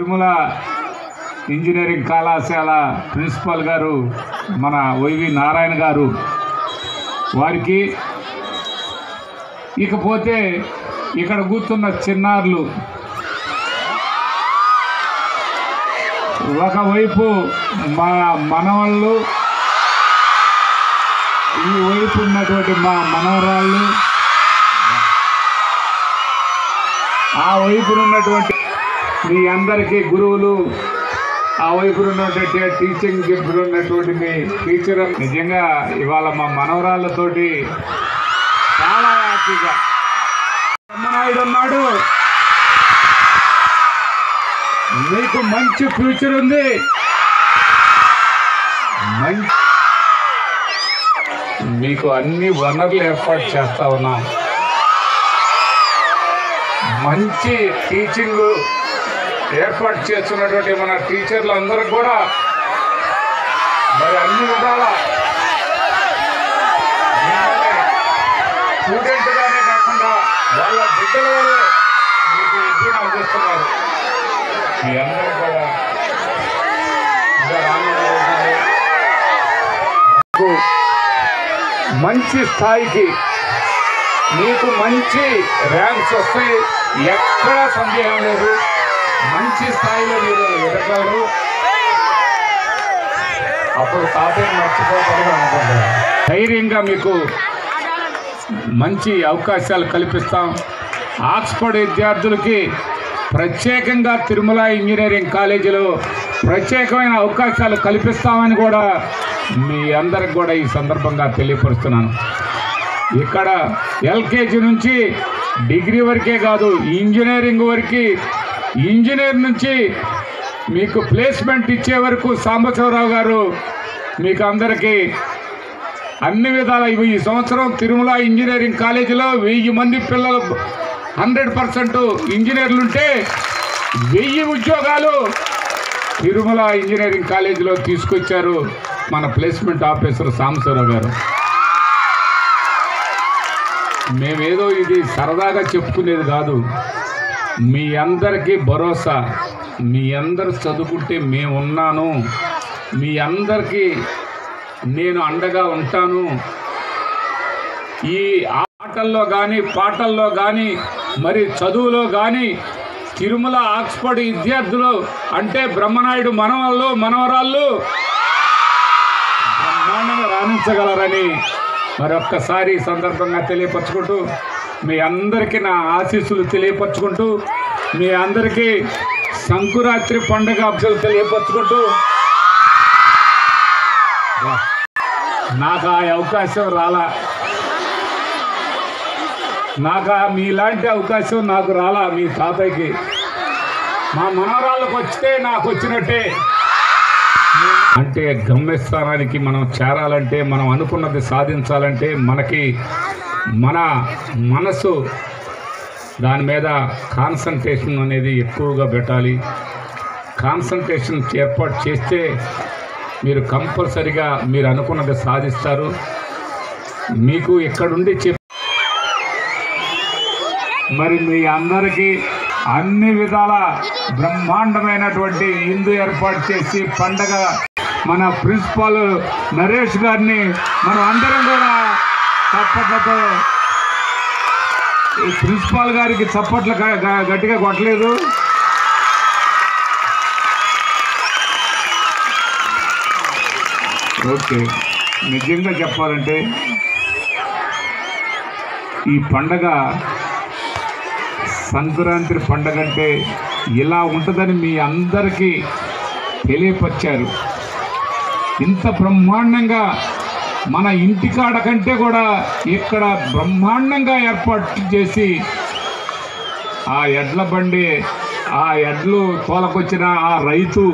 Tirumala engineering కళాశాల principal గారు మన వైవి నారాయణ గారు వారికి, ఇకపోతే ఇక్కడ కూర్చున్న చిన్నారులు, ఒకవైపు మా మనవాళ్ళు, ఈ వైపు ఉన్నటువంటి మా మనవరాళ్ళు, ఆ వైపు ఉన్నటువంటి మీ అందరికీ గురువులు, ఆ వైపు ఉన్నటువంటి టీచింగ్ ఇప్పుడు ఉన్నటువంటి మీ టీచర్, నిజంగా ఇవాళ మా మనవరాళ్ళతోటి చాలా హ్యాపీగా. బ్రహ్మనాయుడు ఉన్నాడు, మీకు మంచి ఫ్యూచర్ ఉంది, మీకు అన్ని వనరులు ఏర్పాటు చేస్తా ఉన్నాం. మంచి టీచింగ్ ఏర్పాటు చేస్తున్నటువంటి మన టీచర్లు అందరూ కూడా మరి అన్ని విధాల స్టూడెంట్గానే కాకుండా వాళ్ళ బిడ్డల వల్ల మీకు విద్యను అందిస్తున్నారు. మీ అందరూ కూడా మంచి స్థాయికి, మీకు మంచి ర్యాంక్స్ వస్తాయి, ఎక్కడా సందేహం లేదు. మంచి స్థాయిలో మీరు ఎదగలరు. అప్పుడు తాతయ్య మర్చిపోతారు అనుకుంటారు. ధైర్యంగా మీకు మంచి అవకాశాలు కల్పిస్తాం. ఆక్స్ఫర్డ్ విద్యార్థులకి ప్రత్యేకంగా తిరుమల ఇంజనీరింగ్ కాలేజీలో ప్రత్యేకమైన అవకాశాలు కల్పిస్తామని కూడా మీ అందరికి కూడా ఈ సందర్భంగా తెలియపరుస్తున్నాను. ఇక్కడ ఎల్కేజీ నుంచి డిగ్రీ వరకే కాదు, ఇంజనీరింగ్ వరకు, ఇంజనీర్ నుంచి మీకు ప్లేస్మెంట్ ఇచ్చే వరకు సాంబశివరావు గారు మీకు అందరికీ అన్ని విధాల ఈ సంవత్సరం తిరుమల ఇంజనీరింగ్ కాలేజీలో 1000 మంది పిల్లలు 100% ఇంజనీర్లు ఉంటే 1000 ఉద్యోగాలు తిరుమల ఇంజనీరింగ్ కాలేజీలో తీసుకొచ్చారు మన ప్లేస్మెంట్ ఆఫీసర్ సాంబశివరావు గారు. మేమేదో ఇది సరదాగా చెప్పుకునేది కాదు, మీ అందరికీ భరోసా. మీ అందరు చదువుకుంటే మేమున్నాను, మీ అందరికీ నేను అండగా ఉంటాను. ఈ ఆటల్లో కానీ, పాటల్లో కానీ, మరి చదువులో కానీ తిరుమల ఆక్స్ఫర్డ్ విద్యార్థులు అంటే బ్రహ్మనాయుడు మనవాళ్ళు మనవరాళ్ళు బ్రహ్మాండంగా రాణించగలరని మరొక్కసారి ఈ సందర్భంగా తెలియపరచుకుంటూ, మీ అందరికీ నా ఆశీస్సులు తెలియపరచుకుంటూ, మీ అందరికీ సంకురాత్రి పండుగ అబ్జలు తెలియపరచుకుంటూ, నాకు ఆ అవకాశం రాలా, మీలాంటి అవకాశం నాకు రాలా. మీ తాతయ్యకి, మా మనవరాళ్ళకు వస్తే నాకు వచ్చినట్టే. అంటే గమ్యస్థానానికి మనం చేరాలంటే, మనం అనుకున్నది సాధించాలంటే మనకి మన మనసు దాని మీద కాన్సన్ట్రేషన్ అనేది ఎక్కువగా పెట్టాలి. కాన్సన్ట్రేషన్ ఏర్పాటు చేస్తే మీరు కంపల్సరిగా మీరు అనుకున్నది సాధిస్తారు. మీకు ఇక్కడుండి మరి మీ అందరికీ అన్ని విధాల బ్రహ్మాండమైనటువంటి విందు ఏర్పాటు చేసి పండగ మన ప్రిన్సిపాల్ నరేష్ గారిని మనం అందరం కూడా చప్పట్లతో, ఈ ప్రిన్సిపాల్ గారికి చప్పట్లు గట్టిగా కొట్టలేదు. ఓకే, నిజంగా చెప్పాలంటే ఈ పండగ సంక్రాంతి పండగ అంటే ఇలా ఉంటుందని మీ అందరికీ తెలియపరిచారు. ఇంత బ్రహ్మాండంగా మన ఇంటికాడ కంటే కూడా ఇక్కడ బ్రహ్మాండంగా ఏర్పాటు చేసి ఆ ఎడ్ల బండి, ఆ ఎడ్లు తోలకొచ్చిన ఆ రైతు,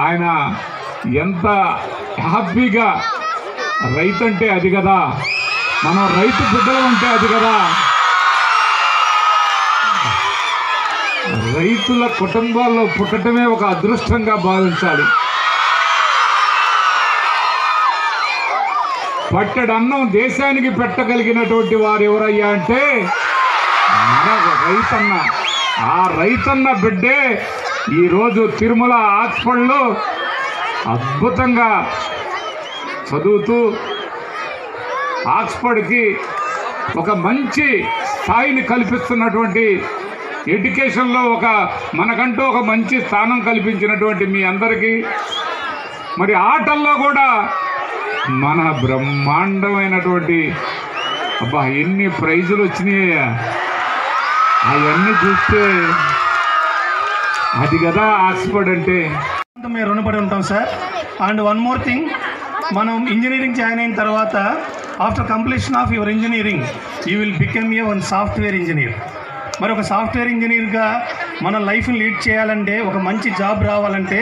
ఆయన ఎంత హ్యాపీగా, రైతు అంటే అది కదా, మనం రైతు బిడ్డలు అంటే అది కదా, రైతుల కుటుంబాల్లో పుట్టడమే ఒక అదృష్టంగా భావించాలి. పట్టెడన్నం దేశానికి పెట్టగలిగినటువంటి వారు ఎవరయ్యా అంటే మన రైతన్న. ఆ రైతన్న బిడ్డే ఈరోజు తిరుమల ఆక్స్ఫర్డ్లో అద్భుతంగా చదువుతూ ఆక్స్ఫర్డ్కి ఒక మంచి స్థాయిని కల్పిస్తున్నటువంటి ఎడ్యుకేషన్లో మనకంటూ ఒక మంచి స్థానం కల్పించినటువంటి మీ అందరికీ, మరి ఆటల్లో కూడా మన బ్రహ్మాండమైనటువంటి అబ్బా ఎన్ని ప్రైజులు వచ్చినాయ్యా, అవన్నీ చూస్తే అది కదా ఆక్స్ఫర్డ్ అంటే. మేము రుణపడి ఉంటాం sir. And one more thing, మనం ఇంజనీరింగ్ జాయిన్ అయిన తర్వాత after completion of your engineering you will become one software engineer. మరి ఒక సాఫ్ట్వేర్ ఇంజనీర్గా మన లైఫ్ని లీడ్ చేయాలంటే, ఒక మంచి జాబ్ రావాలంటే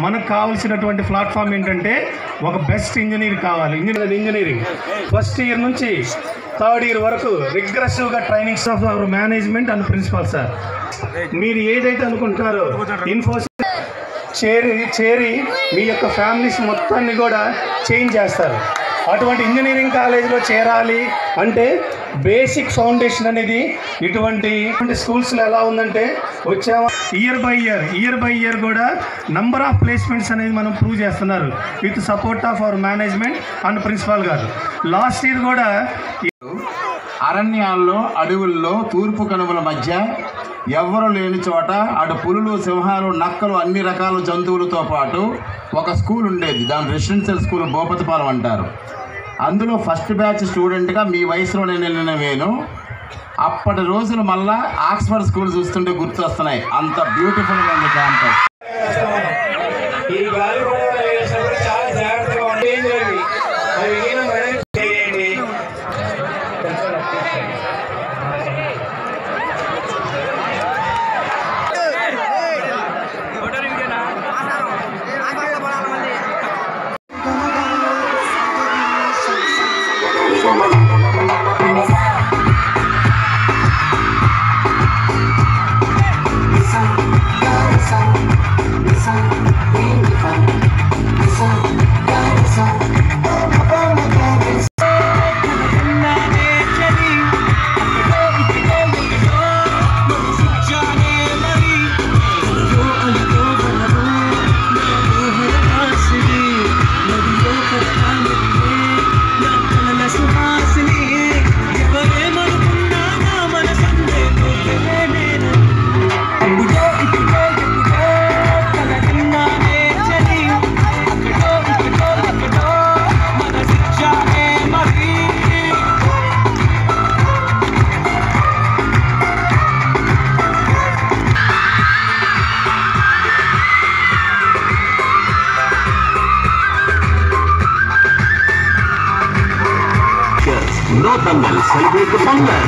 మనకు కావాల్సినటువంటి ప్లాట్ఫామ్ ఏంటంటే ఒక బెస్ట్ ఇంజనీర్ కావాలి. ఇంజనీరింగ్ ఫస్ట్ ఇయర్ నుంచి థర్డ్ ఇయర్ వరకు రిగ్రెసివ్గా trainings of our management and principal sir. మీరు ఏదైతే అనుకుంటున్నారో ఇన్ఫోసిస్ చేరి మీ యొక్క ఫ్యామిలీస్ మొత్తాన్ని కూడా చేంజ్ చేస్తారు. అటువంటి ఇంజనీరింగ్ కాలేజీలో చేరాలి అంటే బేసిక్ ఫౌండేషన్ అనేది ఇటువంటి స్కూల్స్లో ఎలా ఉందంటే వచ్చాము ఇయర్ బై ఇయర్ కూడా నంబర్ ఆఫ్ ప్లేస్మెంట్స్ అనేది మనం ప్రూవ్ చేస్తున్నారు with support of our management and principal గారు. లాస్ట్ ఇయర్ కూడా అరణ్యాల్లో, అడవుల్లో, తూర్పు కనుమల మధ్య ఎవ్వరు లేని చోట అటు పులులు, సింహాలు, నక్కలు, అన్ని రకాల జంతువులతో పాటు ఒక స్కూల్ ఉండేది. దాని రెసిడెన్షియల్ స్కూల్ భూపతిపాలెం అంటారు. అందులో ఫస్ట్ బ్యాచ్ స్టూడెంట్గా మీ వయసులో నేను వెళ్ళిన వేను. అప్పటి రోజులు మళ్ళా ఆక్స్ఫర్డ్ స్కూల్ చూస్తుంటే గుర్తు వస్తున్నాయి. అంత బ్యూటిఫుల్గా ఉంది campus. No Pongal, celebrate the Pongal.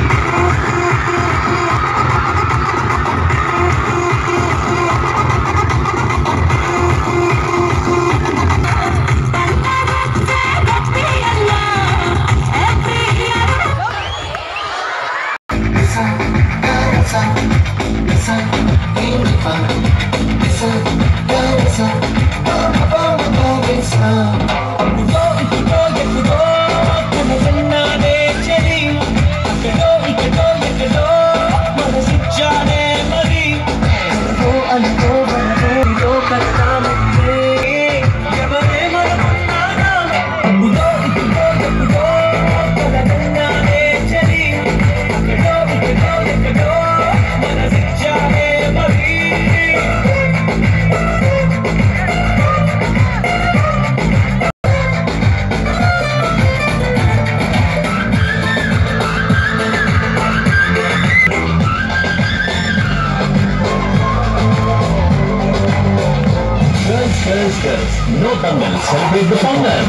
Girls, no Pongal, celebrate the Pongal.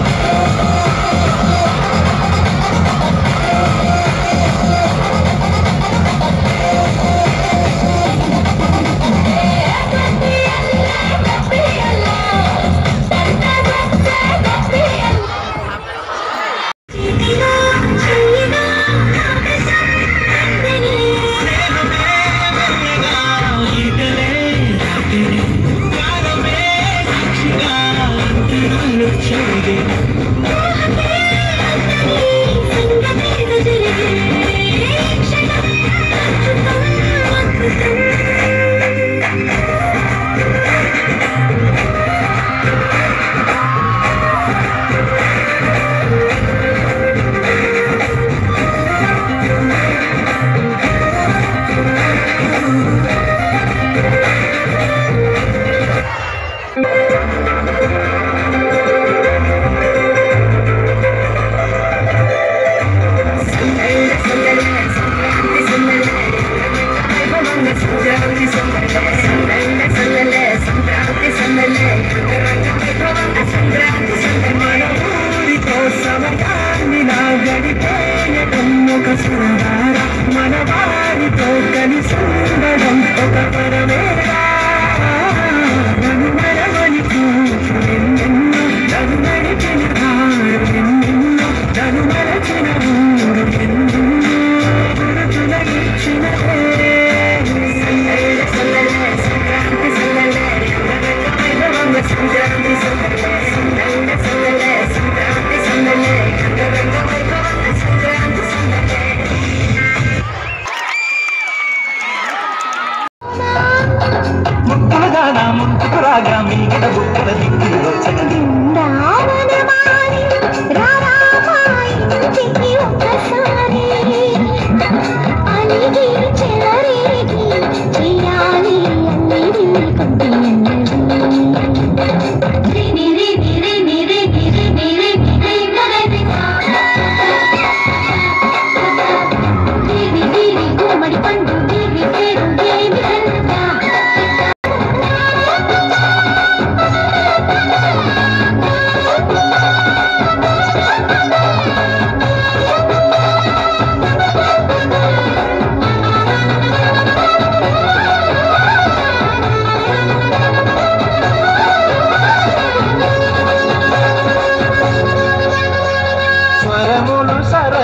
Shall we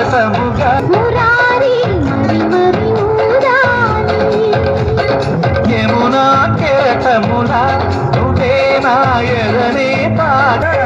సరసముగా యమునా కేటముల నువ్వే నా ఎదనే తాగా